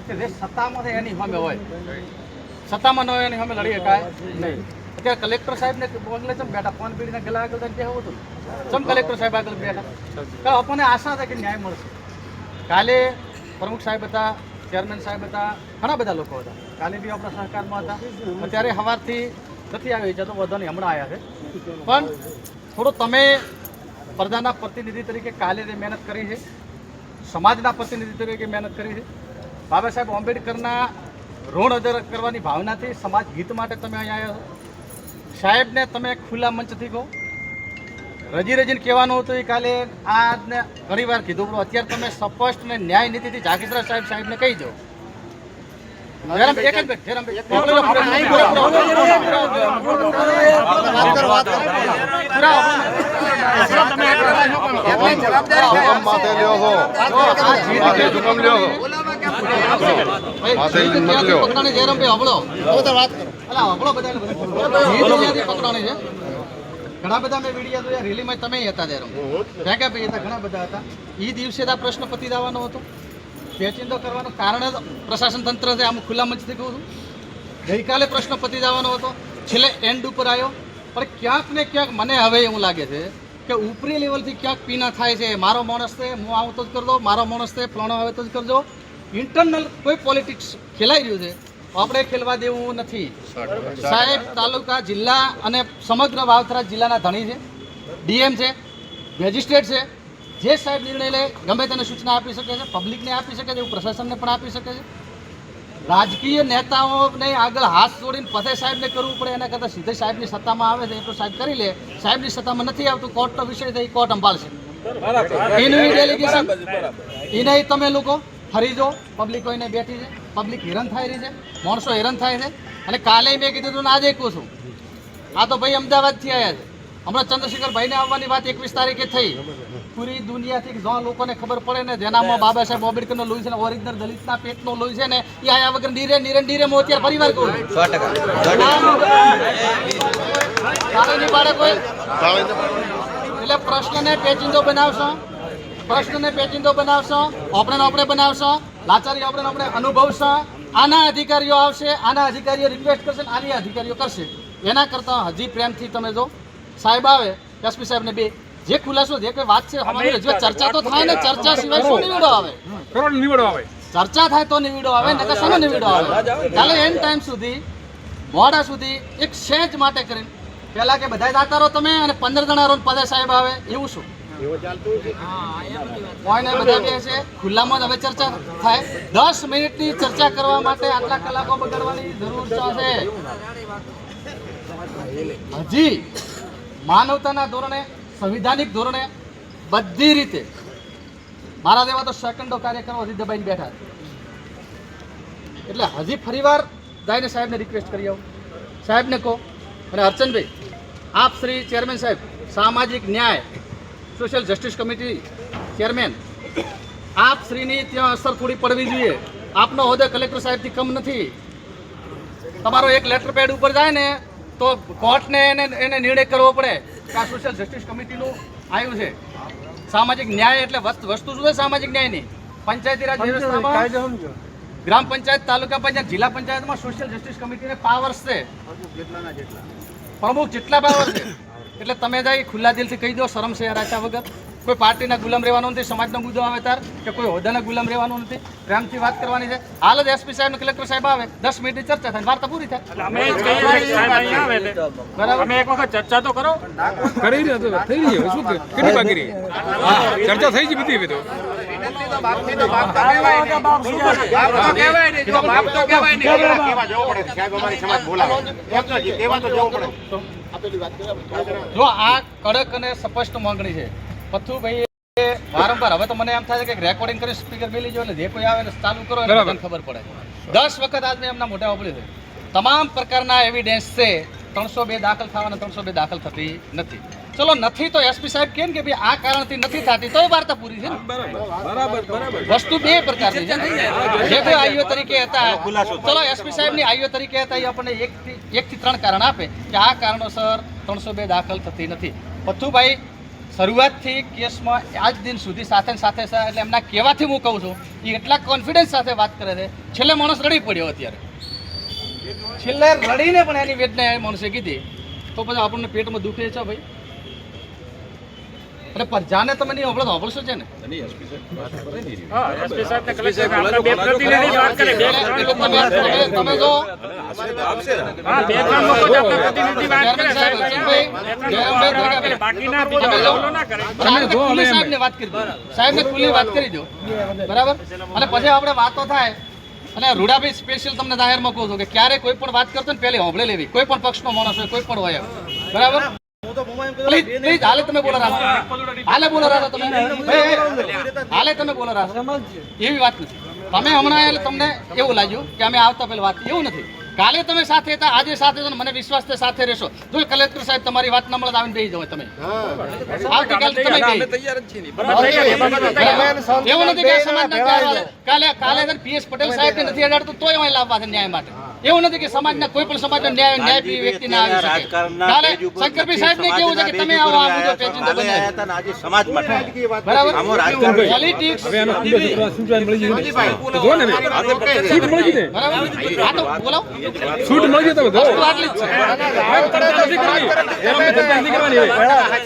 કે જે સત્તામાં છે એની સામે હોય, સત્તામાં ન હોય એની સામે લડી શકાય નહીં. અત્યારે કલેક્ટર સાહેબને આગળ ચમ બેઠા, ફોન પીડીને ગલા આગળ જઈને કહેવું હતું ચમ કલેક્ટર સાહેબ આગળ બેઠા, તો આપણને આશા છે કે ન્યાય મળશે. કાલે પ્રમુખ સાહેબ હતા, ચેરમેન સાહેબ હતા, ઘણા બધા લોકો હતા, કાલે બી આપણા સહકારમાં હતા. અત્યારે સવારથી નથી આવી જતો, વધુ નહીં, હમણાં આવ્યા છે. પણ થોડું તમે પ્રજાના પ્રતિનિધિ તરીકે કાલે જે મહેનત કરી છે, સમાજના પ્રતિનિધિ તરીકે મહેનત કરી છે, બાબા સાહેબ આંબેડકરના ઋણ અદર કરવાની ભાવનાથી સમાજ હિત માટે તમે અહીંયા આવ્યા છો. સાહેબને તમે ખુલ્લા મંચથી કહો, રજીને કહેવાનું હતું એ કાલે આજને ઘણી વાર કીધું, પણ અત્યારે તમે સ્પષ્ટ ને ન્યાય નીતિથી જાગીસરા સાહેબને કહી દો. ઘણા બધા મેં વિડીયો જોયા, રેલીમાં તમે હતા ત્યારે, ભેગાભાઈ હતા, ઘણા બધા હતા. એ દિવસે આ પ્રશ્ન પતી જવાનો હતો, પેચિંદો કરવાનું કારણ જ પ્રશાસન તંત્ર છે. આમ ખુલ્લા મંચથી કહું છું, ગઈકાલે પ્રશ્ન પતી જવાનો હતો, છેલ્લે એન્ડ ઉપર આવ્યો. પણ ક્યાંક ને ક્યાંક મને હવે એવું લાગે છે કે ઉપરી લેવલથી ક્યાંક પીના થાય છે. મારો માણસ છે, હું આવું તો જ કરી દો, મારો માણસ છે, ફલાણો આવે તો જ કરજો. ઇન્ટરનલ કોઈ પોલિટિક્સ ખેલાઈ રહ્યું છે, આપણે ખેલવા દેવું નથી. સાહેબ તાલુકા, જિલ્લા અને સમગ્ર વાવથરા જિલ્લાના ધણી છે, ડીએમ છે, મેજિસ્ટ્રેટ છે. જે સાહેબ નિર્ણય લે ગમે તેને સૂચના આપી શકે છે, પબ્લિકને આપી શકે છે, એવું પ્રશાસનને પણ આપી શકે છે. રાજકીય નેતાઓને આગળ હાથ જોડીને પછી સાહેબને કરવું પડે એના કરતાં સીધે સાહેબની સત્તામાં આવે છે એટલું સાહેબ કરી લે. સાહેબની સત્તામાં નથી આવતું, કોર્ટનો વિષય છે, એ કોર્ટ સંભાળશે. એનું ડેલિગેશન એને તમે લોકો ફરી જો, પબ્લિક કોઈને બેઠી છે, પબ્લિક હેરાન થઈ રહી છે, માણસો હેરાન થાય છે. અને કાલે મેં કીધું હતું ને આજે કહું છું, આ તો ભાઈ અમદાવાદથી આવ્યા છે. હમણાં ચંદ્રશેખર ભાઈને આવવાની વાત 21 તારીખે થઈ. પૂરી દુનિયાથી જો લોકોને ખબર પડે ને જેનામાં બાબા સાહેબ આંબેડકરનો લોહી છે ને, ઓરિજિનલ દલિતના પેટનો લોહી છે ને, એ આયા વગર નીરે હું અત્યારે પરિવાર કહું 100%. એટલે પ્રશ્નને પેચિંદો બનાવશો, પ્રશ્નને પેચિંદો બનાવશો, આપણે બનાવશો, લાચારી આપણે અનુભવશો. આના અધિકારીઓ આવશે, આના અધિકારીઓ રિક્વેસ્ટ કરશે, આની અધિકારીઓ કરશે. એના કરતાં હજી પ્રેમથી તમે જો સાહેબ આવે, એસપી સાહેબને બે જે ખુલાસો જે કોઈ વાત છે ચર્ચા તો થાય ને, ચર્ચા સિવાય શું નિવેડો આવે? ચર્ચા થાય તો નિવેડો આવે, નકર શાનો નિવેડો આવે? કાલે એન ટાઈમ સુધી મોડા સુધી એક સેજ માટે કરીને પહેલા કે બધા જાતા રહો તમે અને 15 જણા રહો પદે સાહેબ આવે, એવું શું કોઈને બધા બે છે ખુલ્લામાં જ હવે ચર્ચા થાય. 10 મિનિટની ચર્ચા કરવા માટે આટલા કલાકો બગાડવાની જરૂર છે? હજી માનવતાના ધોરણે, સંવિધાનિક ધોરણે બધી રીતે મારા જેવા તો સેકન્ડો કાર્યક્રમો હજી દબાઈને બેઠા. એટલે હજી ફરીવાર જઈને સાહેબને રિક્વેસ્ટ કરી આવું, સાહેબને કહો. અને અર્ચનભાઈ, આપ શ્રી ચેરમેન સાહેબ, સામાજિક ન્યાય સોશિયલ જસ્ટિસ કમિટી ચેરમેન, આપ શ્રીની ત્યાં અસર થોડી પડવી જોઈએ. આપનો હોદ્દો કલેક્ટર સાહેબથી કમ નથી. તમારો એક લેટર પેડ ઉપર જાય ને તો કોર્ટને એને નિર્ણય કરવો પડે કે આ સોશિયલ જસ્ટિસ કમિટીનું આવ્યું છે. સામાજિક ન્યાય એટલે વસ્તુ શું છે? સામાજિક ન્યાયની પંચાયતી રાજ વ્યવસ્થામાં ગ્રામ પંચાયત, તાલુકા પંચાયત, જિલ્લા પંચાયતમાં સોશિયલ જસ્ટિસ કમિટીને પાવર્સ છે, પ્રમુખ જેટલા પાવર છે. એટલે તમે જાય ખુલ્લા દિલથી કહી દો, શરમ છે રાખ્યા વગર. કોઈ પાર્ટીના ગુલામ રહેવાનું નથી, સમાજનો મુદ્દો આવે તાર કે કોઈ હોદ્દાના ગુલામ રહેવાનું નથી, પ્રેમથી વાત કરવાની છે. હાલ જ એસપી સાહેબ, કલેક્ટર સાહેબ આવે, 10 મિનિટની ચર્ચા થાય, વાર્તા પૂરી થાય. તમે એક વખત ચર્ચા તો કરો. કરી રહી થઈ રહી શું કેટલી બાકી રહી ચર્ચા થઈ ગઈ બધી. જો આ કડક અને સ્પષ્ટ માંગણી છે પથ્થુભાઈ વારંવાર. હવે તો મને એમ થાય છે કે રેકોર્ડિંગ કરી સ્પીકર મેલી જો, એટલે જે કોઈ આવે ચાલુ કરો એટલે ખબર પડે. 10 વખત આજ મેં એમના મોઢા વાપર્યું છે. તમામ પ્રકારના એવિડન્સ છે. 302 દાખલ થવાના 302 દાખલ થતી નથી. ચલો નથી તો એસપી સાહેબ કેમ કે ભાઈ આ કારણથી નથી થતી, તો એ વાર્તા પૂરી છે ને. વસ્તુ બે પ્રકારની છે. જે કોઈ આઈઓ તરીકે હતા, ચલો એસપી સાહેબની આઈઓ તરીકે હતા, એ આપણને 1 થી 3 કારણ આપે કે આ કારણોસર 302 દાખલ થતી નથી. પથ્થુભાઈ શરૂઆતથી કેસમાં આજ દિન સુધી સાથે ને સાથે છે એટલે એમના કહેવાથી હું કહું છું એ એટલા કોન્ફિડન્સ સાથે વાત કરે છે. છેલ્લે માણસ રડી પડ્યો અત્યારે, છેલ્લે રડીને પણ એની વેદના એ માણસે કીધી તો પછી આપણને પેટમાં દુખે છે ભાઈ. અરે પ્રજાને તમે નહીં હોબળશો છે ને. હા એસપી સાહેબ ને કલેક્ટર આપણે બે પ્રતિનિધિ વાત કરે બે તમે જો હા બે ત્રણ લોકો જ આપણે પ્રતિનિધિ વાત કરે સાહેબ બાકીના બીજા બોલો ના કરે સાહેબને વાત કરી દો, સાહેબને ખુલ્લી વાત કરી દો, બરાબર. અને પછી આપણે વાતો થાય અને રૂડાભાઈ સ્પેશિયલ તમને જાહેરમાં કહું છું કે ક્યારે કોઈ પણ વાત કરતો ને પહેલી હોંભળે લેવી, કોઈ પણ પક્ષનો માણસ હોય કોઈ પણ હોય, બરાબર. પ્લીઝ હાલે તમે બોલો રાખો, હાલે બોલો રાખો તમે, હાલે તમે બોલો રાખો, એવી વાત નથી. તમે હમણાં એટલે તમને એવું લાગ્યું કે અમે આવતા પહેલા વાત, એવું નથી. કાલે તમે સાથે હતા, આજે સાથે છો ને મને વિશ્વાસ છે સાથે રહેશો. જો કલેક્ટર સાહેબ તમારી વાત ન મળે આવીને બેસી જાવ તમે, આવતીકાલે તમે એવું નથી કે સમાજના કાલે પીએસ પટેલ સાહેબ નથી અડાડતો તોય અહીં લાવવા છે ન્યાય માટે. એવું નથી કે સમાજના કોઈ પણ સમાજનો ન્યાય વ્યક્તિ ના આવી શકે. કાલે શંકરભાઈ સાહેબ ને કેવું છે કે તમે આવો આ મુદ્દો પેચીદો બનાવ્યો સમાજ માટે બરાબર. પોલિટિક્સ હવે આનો સૂચન મળી ગયું જો ને સીટ મળી ગઈ ને બરાબર. આ તો બોલો છૂટ મળી ગઈ તમે જો આટલી જ છે. ચર્ચા નથી કરવાની એમ ચર્ચા નથી કરવાની હવે